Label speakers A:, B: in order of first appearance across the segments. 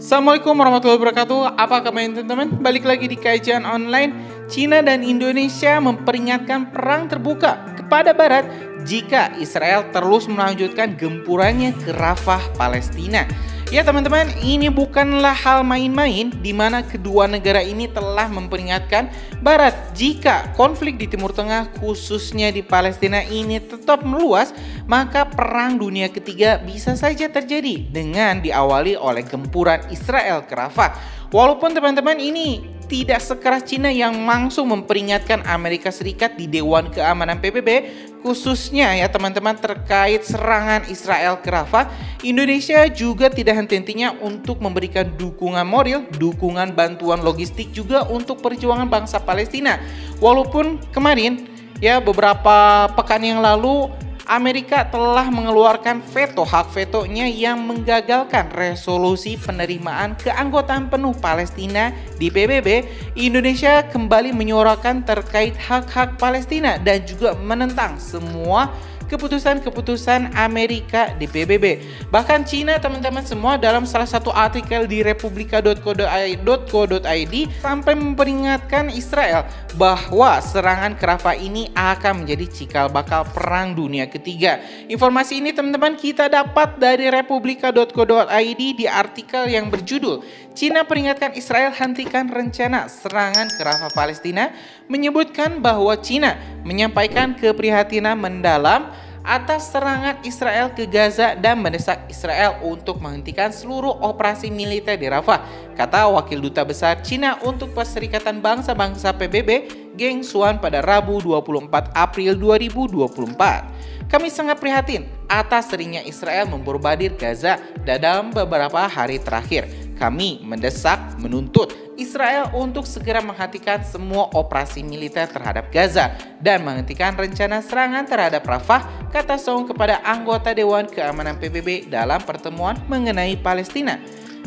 A: Assalamualaikum warahmatullahi wabarakatuh. Apa kabar teman-teman? Balik lagi di kajian online. Cina dan Indonesia memperingatkan perang terbuka kepada Barat jika Israel terus melanjutkan gempurannya ke Rafah, Palestina. Ya teman-teman, ini bukanlah hal main-main di mana kedua negara ini telah memperingatkan Barat jika konflik di Timur Tengah khususnya di Palestina ini tetap meluas, maka perang dunia ketiga bisa saja terjadi dengan diawali oleh gempuran Israel ke Rafah. Walaupun teman-teman ini tidak sekeras Cina yang langsung memperingatkan Amerika Serikat di Dewan Keamanan PBB, khususnya ya teman-teman terkait serangan Israel ke Rafah, Indonesia juga tidak henti-hentinya untuk memberikan dukungan moral, dukungan bantuan logistik juga untuk perjuangan bangsa Palestina. Walaupun kemarin ya beberapa pekan yang lalu Amerika telah mengeluarkan hak vetonya yang menggagalkan resolusi penerimaan keanggotaan penuh Palestina di PBB. Indonesia kembali menyuarakan terkait hak-hak Palestina dan juga menentang semua keputusan-keputusan Amerika di PBB. Bahkan Cina teman-teman semua dalam salah satu artikel di republika.co.id sampai memperingatkan Israel bahwa serangan ke Rafah ini akan menjadi cikal bakal perang dunia ketiga. Informasi ini teman-teman kita dapat dari republika.co.id di artikel yang berjudul Cina peringatkan Israel hentikan rencana serangan ke Rafah Palestina, menyebutkan bahwa Cina menyampaikan keprihatinan mendalam atas serangan Israel ke Gaza dan mendesak Israel untuk menghentikan seluruh operasi militer di Rafah, kata Wakil Duta Besar Cina untuk Perserikatan Bangsa-Bangsa PBB, Geng Shuan pada Rabu 24 April 2024. Kami sangat prihatin atas seringnya Israel memborbardir Gaza dalam beberapa hari terakhir. Kami mendesak, menuntut Israel untuk segera menghentikan semua operasi militer terhadap Gaza dan menghentikan rencana serangan terhadap Rafah, kata Song kepada anggota Dewan Keamanan PBB dalam pertemuan mengenai Palestina.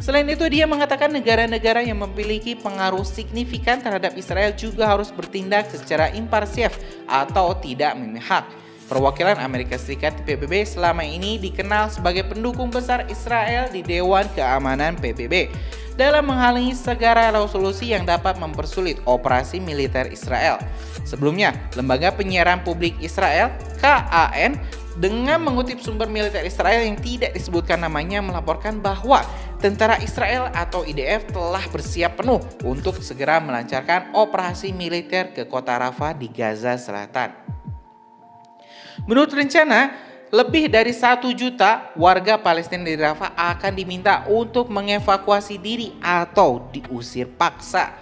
A: Selain itu, dia mengatakan negara-negara yang memiliki pengaruh signifikan terhadap Israel juga harus bertindak secara imparsial atau tidak memihak. Perwakilan Amerika Serikat di PBB selama ini dikenal sebagai pendukung besar Israel di Dewan Keamanan PBB dalam menghalangi segala resolusi yang dapat mempersulit operasi militer Israel. Sebelumnya, Lembaga Penyiaran Publik Israel KAN dengan mengutip sumber militer Israel yang tidak disebutkan namanya melaporkan bahwa tentara Israel atau IDF telah bersiap penuh untuk segera melancarkan operasi militer ke kota Rafah di Gaza Selatan. Menurut rencana, lebih dari 1 juta warga Palestina di Rafah akan diminta untuk mengevakuasi diri atau diusir paksa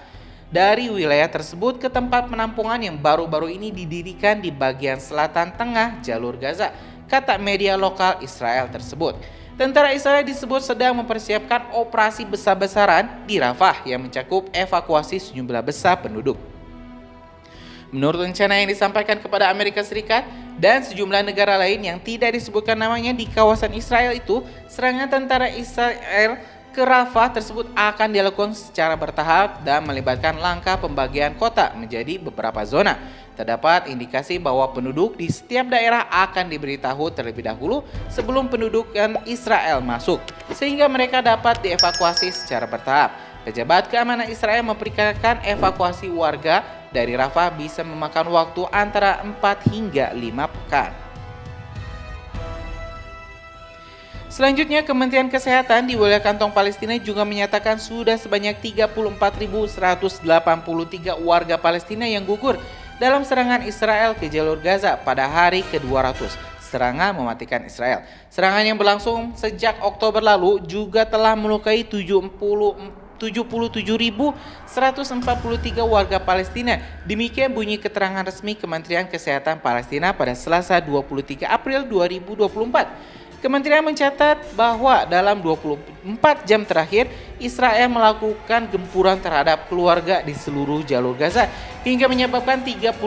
A: dari wilayah tersebut ke tempat penampungan yang baru-baru ini didirikan di bagian selatan tengah jalur Gaza, kata media lokal Israel tersebut. Tentara Israel disebut sedang mempersiapkan operasi besar-besaran di Rafah yang mencakup evakuasi sejumlah besar penduduk. Menurut rencana yang disampaikan kepada Amerika Serikat dan sejumlah negara lain yang tidak disebutkan namanya di kawasan Israel itu, serangan tentara Israel ke Rafah tersebut akan dilakukan secara bertahap dan melibatkan langkah pembagian kota menjadi beberapa zona. Terdapat indikasi bahwa penduduk di setiap daerah akan diberitahu terlebih dahulu sebelum pendudukan Israel masuk, sehingga mereka dapat dievakuasi secara bertahap. Pejabat keamanan Israel memperkirakan evakuasi warga dari Rafah bisa memakan waktu antara 4 hingga 5 pekan. Selanjutnya, Kementerian Kesehatan di wilayah kantong Palestina juga menyatakan sudah sebanyak 34.183 warga Palestina yang gugur dalam serangan Israel ke jalur Gaza pada hari ke-200. Serangan mematikan Israel. Serangan yang berlangsung sejak Oktober lalu juga telah melukai 77.143 warga Palestina. Demikian bunyi keterangan resmi Kementerian Kesehatan Palestina pada Selasa 23 April 2024. Kementerian mencatat bahwa dalam 24 jam terakhir, Israel melakukan gempuran terhadap keluarga di seluruh jalur Gaza hingga menyebabkan 32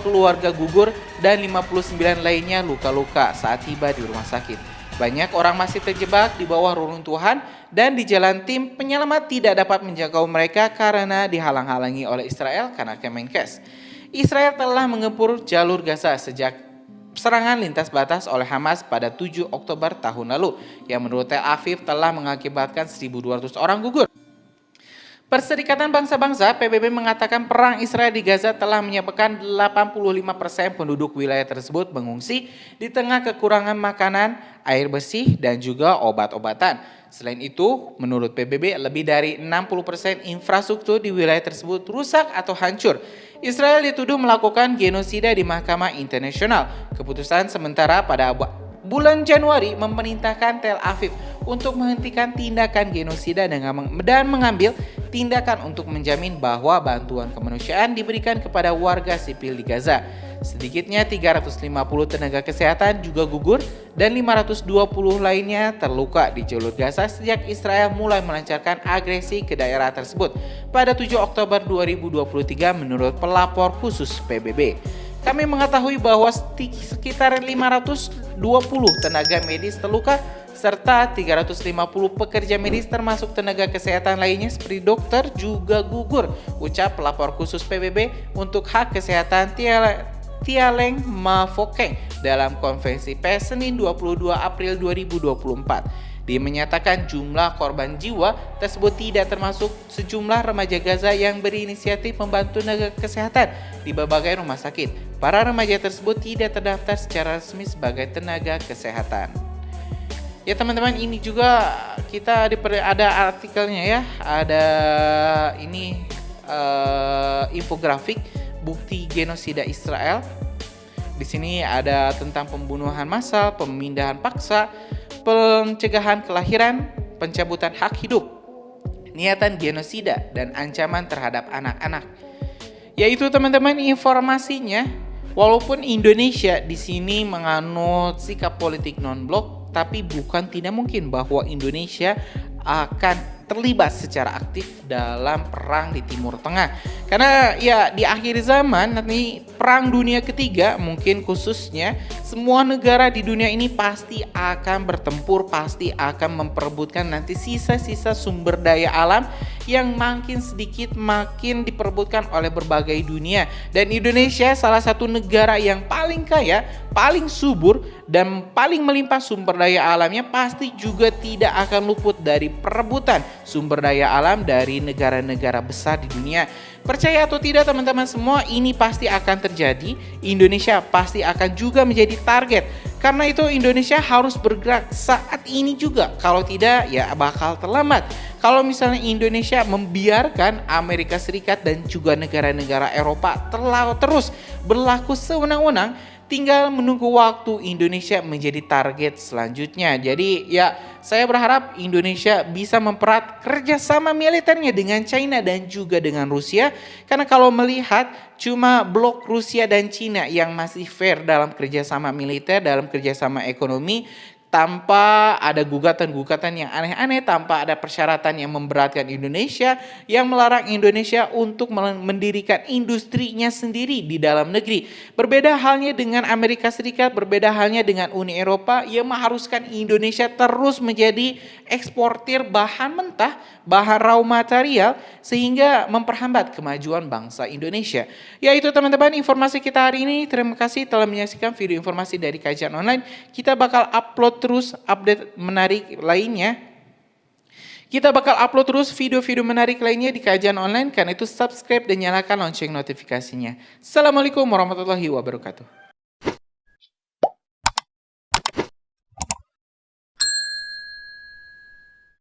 A: keluarga gugur dan 59 lainnya luka-luka saat tiba di rumah sakit. Banyak orang masih terjebak di bawah reruntuhan dan di jalan tim penyelamat tidak dapat menjangkau mereka karena dihalang-halangi oleh Israel karena Kemenkes. Israel telah mengepur jalur Gaza sejak serangan lintas batas oleh Hamas pada 7 Oktober tahun lalu, yang menurut Tel Aviv telah mengakibatkan 1.200 orang gugur. Perserikatan Bangsa-Bangsa (PBB) mengatakan perang Israel di Gaza telah menyebabkan 85% penduduk wilayah tersebut mengungsi di tengah kekurangan makanan, air bersih, dan juga obat-obatan. Selain itu, menurut PBB, lebih dari 60% infrastruktur di wilayah tersebut rusak atau hancur. Israel dituduh melakukan genosida di Mahkamah Internasional. Keputusan sementara pada bulan Januari memerintahkan Tel Aviv untuk menghentikan tindakan genosida dan mengambil tindakan untuk menjamin bahwa bantuan kemanusiaan diberikan kepada warga sipil di Gaza. Sedikitnya 350 tenaga kesehatan juga gugur dan 520 lainnya terluka di jalur Gaza sejak Israel mulai melancarkan agresi ke daerah tersebut pada 7 Oktober 2023 menurut pelapor khusus PBB. Kami mengetahui bahwa sekitar 520 tenaga medis terluka serta 350 pekerja medis termasuk tenaga kesehatan lainnya seperti dokter juga gugur, ucap pelapor khusus PBB untuk hak kesehatan Tialeng Mafokeng dalam konferensi pers Senin 22 April 2024. Dia menyatakan jumlah korban jiwa tersebut tidak termasuk sejumlah remaja Gaza yang berinisiatif membantu tenaga kesehatan di berbagai rumah sakit. Para remaja tersebut tidak terdaftar secara resmi sebagai tenaga kesehatan. Ya teman-teman, ini juga kita ada artikelnya ya, ada ini infografik bukti genosida Israel. Di sini ada tentang pembunuhan massal, pemindahan paksa, pencegahan kelahiran, pencabutan hak hidup, niatan genosida, dan ancaman terhadap anak-anak. Yaitu teman-teman informasinya. Walaupun Indonesia di sini menganut sikap politik non-blok, tapi bukan tidak mungkin bahwa Indonesia akan terlibat secara aktif dalam perang di Timur Tengah. Karena ya di akhir zaman nanti perang dunia ketiga mungkin khususnya semua negara di dunia ini pasti akan bertempur, pasti akan memperebutkan nanti sisa-sisa sumber daya alam yang makin sedikit makin diperebutkan oleh berbagai dunia. Dan Indonesia salah satu negara yang paling kaya, paling subur, dan paling melimpah sumber daya alamnya pasti juga tidak akan luput dari perebutan sumber daya alam dari negara-negara besar di dunia. Percaya atau tidak teman-teman semua, ini pasti akan terjadi. Indonesia pasti akan juga menjadi target. Karena itu Indonesia harus bergerak saat ini juga. Kalau tidak ya bakal terlambat. Kalau misalnya Indonesia membiarkan Amerika Serikat dan juga negara-negara Eropa terus berlaku sewenang-wenang, tinggal menunggu waktu Indonesia menjadi target selanjutnya. Jadi ya saya berharap Indonesia bisa mempererat kerjasama militernya dengan China dan juga dengan Rusia. Karena kalau melihat cuma blok Rusia dan China yang masih fair dalam kerjasama militer, dalam kerjasama ekonomi, tanpa ada gugatan-gugatan yang aneh-aneh, tanpa ada persyaratan yang memberatkan Indonesia, yang melarang Indonesia untuk mendirikan industrinya sendiri di dalam negeri. Berbeda halnya dengan Amerika Serikat, berbeda halnya dengan Uni Eropa yang mengharuskan Indonesia terus menjadi eksportir bahan mentah, bahan raw material, sehingga memperhambat kemajuan bangsa Indonesia. Ya itu teman-teman informasi kita hari ini. Terima kasih telah menyaksikan video informasi dari Kajian Online. Kita bakal upload terus update menarik lainnya. Kita bakal upload terus video-video menarik lainnya di Kajian Online. Karena itu subscribe dan nyalakan lonceng notifikasinya. Assalamualaikum warahmatullahi wabarakatuh.